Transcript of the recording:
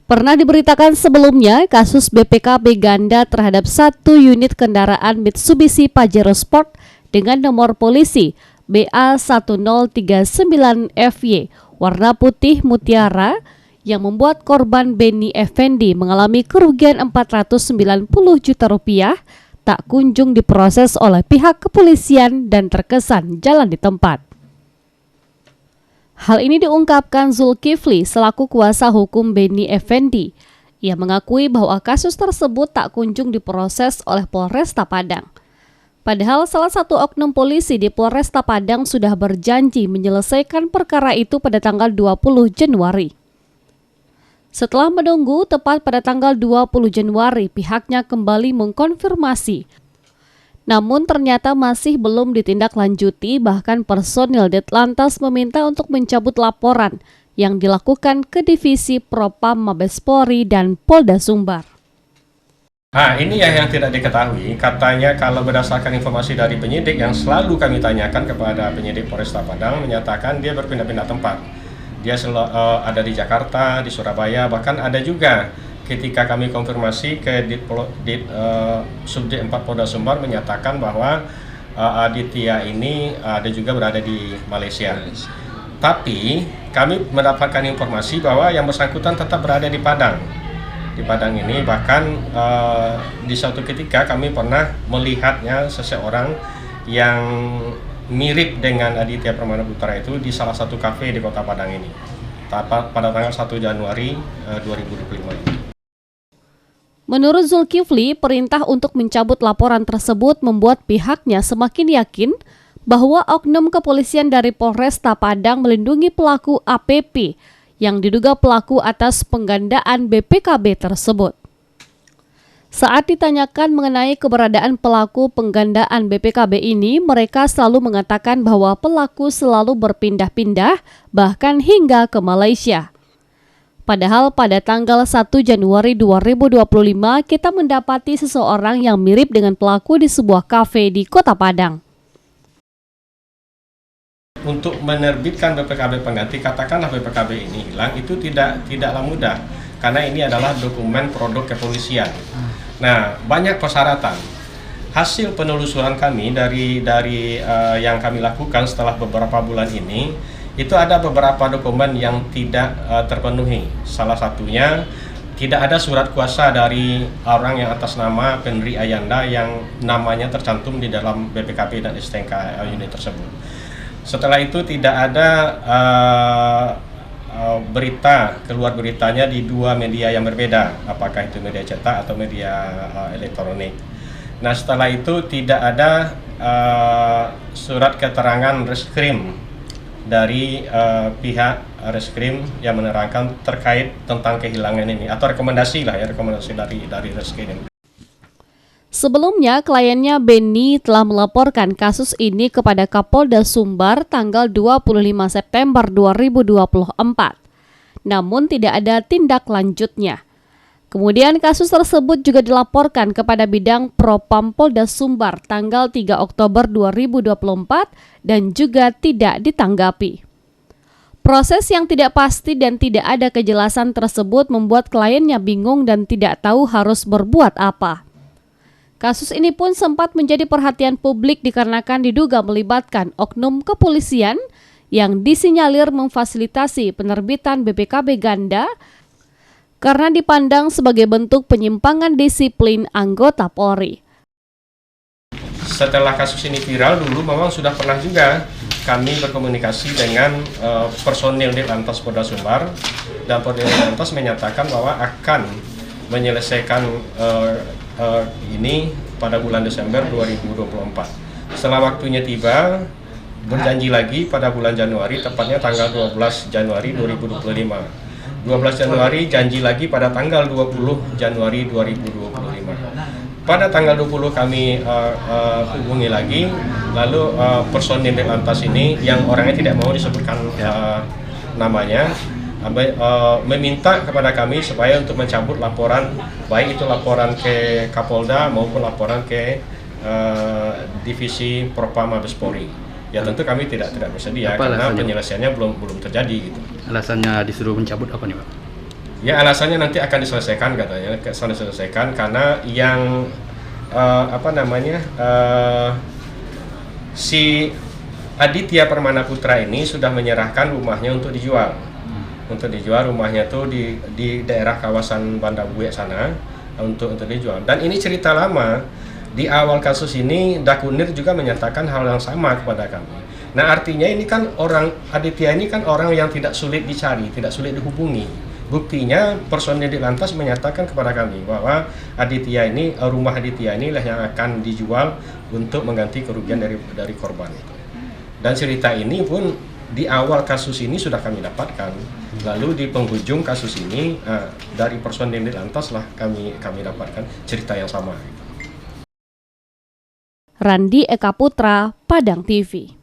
Pernah diberitakan sebelumnya kasus BPKB ganda terhadap satu unit kendaraan Mitsubishi Pajero Sport dengan nomor polisi BA1039FY warna putih mutiara yang membuat korban Benny Effendi mengalami kerugian 490 juta rupiah tak kunjung diproses oleh pihak kepolisian dan terkesan jalan di tempat. Hal ini diungkapkan Zulkifli selaku kuasa hukum Benny Effendi. Ia mengakui bahwa kasus tersebut tak kunjung diproses oleh Polresta Padang. Padahal salah satu oknum polisi di Polresta Padang sudah berjanji menyelesaikan perkara itu pada tanggal 20 Januari. Setelah menunggu tepat pada tanggal 20 Januari, pihaknya kembali mengkonfirmasi. Namun ternyata masih belum ditindaklanjuti, bahkan personil Ditlantas meminta untuk mencabut laporan yang dilakukan ke Divisi Propam Mabes Polri dan Polda Sumbar. Ini yang tidak diketahui. Katanya kalau berdasarkan informasi dari penyidik yang selalu kami tanyakan kepada penyidik Polresta Padang, menyatakan dia berpindah-pindah tempat. Dia ada di Jakarta, di Surabaya, bahkan ada juga ketika kami konfirmasi ke Subdit 4 Polda Sumbar menyatakan bahwa Aditya ini ada juga berada di Malaysia. Tapi kami mendapatkan informasi bahwa yang bersangkutan tetap berada di Padang. Di Padang ini bahkan di suatu ketika kami pernah melihatnya seseorang yang mirip dengan Aditya Permana Putra itu di salah satu kafe di Kota Padang ini pada tanggal 1 Januari 2025 ini. Menurut Zulkifli, perintah untuk mencabut laporan tersebut membuat pihaknya semakin yakin bahwa oknum kepolisian dari Polresta Padang melindungi pelaku APP yang diduga pelaku atas penggandaan BPKB tersebut. Saat ditanyakan mengenai keberadaan pelaku penggandaan BPKB ini, mereka selalu mengatakan bahwa pelaku selalu berpindah-pindah, bahkan hingga ke Malaysia. Padahal pada tanggal 1 Januari 2025 kita mendapati seseorang yang mirip dengan pelaku di sebuah kafe di Kota Padang. Untuk menerbitkan BPKB pengganti, katakanlah BPKB ini hilang, itu tidaklah mudah karena ini adalah dokumen produk kepolisian. Nah, banyak persyaratan. Hasil penelusuran kami dari yang kami lakukan setelah beberapa bulan ini, itu ada beberapa dokumen yang tidak terpenuhi. Salah satunya tidak ada surat kuasa dari orang yang atas nama Penri Ayanda yang namanya tercantum di dalam BPKB dan STNK unit tersebut. Setelah itu tidak ada keluar beritanya di dua media yang berbeda, apakah itu media cetak atau media elektronik. Nah, setelah itu tidak ada surat keterangan reskrim dari pihak reskrim yang menerangkan terkait tentang kehilangan ini, atau rekomendasi dari reskrim. Sebelumnya, kliennya Benny telah melaporkan kasus ini kepada Kapolda Sumbar tanggal 25 September 2024. Namun tidak ada tindak lanjutnya. Kemudian kasus tersebut juga dilaporkan kepada Bidang Propam Polda Sumbar tanggal 3 Oktober 2024 dan juga tidak ditanggapi. Proses yang tidak pasti dan tidak ada kejelasan tersebut membuat kliennya bingung dan tidak tahu harus berbuat apa. Kasus ini pun sempat menjadi perhatian publik dikarenakan diduga melibatkan oknum kepolisian yang disinyalir memfasilitasi penerbitan BPKB ganda karena dipandang sebagai bentuk penyimpangan disiplin anggota Polri. Setelah kasus ini viral, dulu memang sudah pernah juga kami berkomunikasi dengan personil Ditlantas Polda Sumbar, dan personil Ditlantas menyatakan bahwa akan menyelesaikan ini pada bulan Desember 2024. Setelah waktunya tiba, berjanji lagi pada bulan Januari, tepatnya tanggal 12 Januari 2025. 12 Januari janji lagi pada tanggal 20 Januari 2025. Pada tanggal 20 kami hubungi lagi, lalu personil Ditlantas ini yang orangnya tidak mau disebutkan namanya, meminta kepada kami supaya untuk mencabut laporan, baik itu laporan ke Kapolda maupun laporan ke Divisi Propam Mabes Polri. Ya tentu kami tidak bersedia karena penyelesaiannya belum terjadi gitu. Alasannya disuruh mencabut apa nih, Pak? Ya alasannya nanti akan diselesaikan katanya, akan diselesaikan karena yang si Aditya Permana Putra ini sudah menyerahkan rumahnya untuk dijual. Untuk dijual rumahnya tuh di daerah kawasan Banda Buek sana untuk dijual. Dan ini cerita lama. Di awal kasus ini Dakunir juga menyatakan hal yang sama kepada kami. Nah artinya ini kan Aditya ini kan orang yang tidak sulit dicari, tidak sulit dihubungi. Buktinya personil di lantas menyatakan kepada kami bahwa rumah Aditya inilah yang akan dijual untuk mengganti kerugian dari korban itu. Dan cerita ini pun di awal kasus ini sudah kami dapatkan. Lalu di penghujung kasus ini dari personil di lantas lah kami dapatkan cerita yang sama. Randi Eka Putra, Padang TV.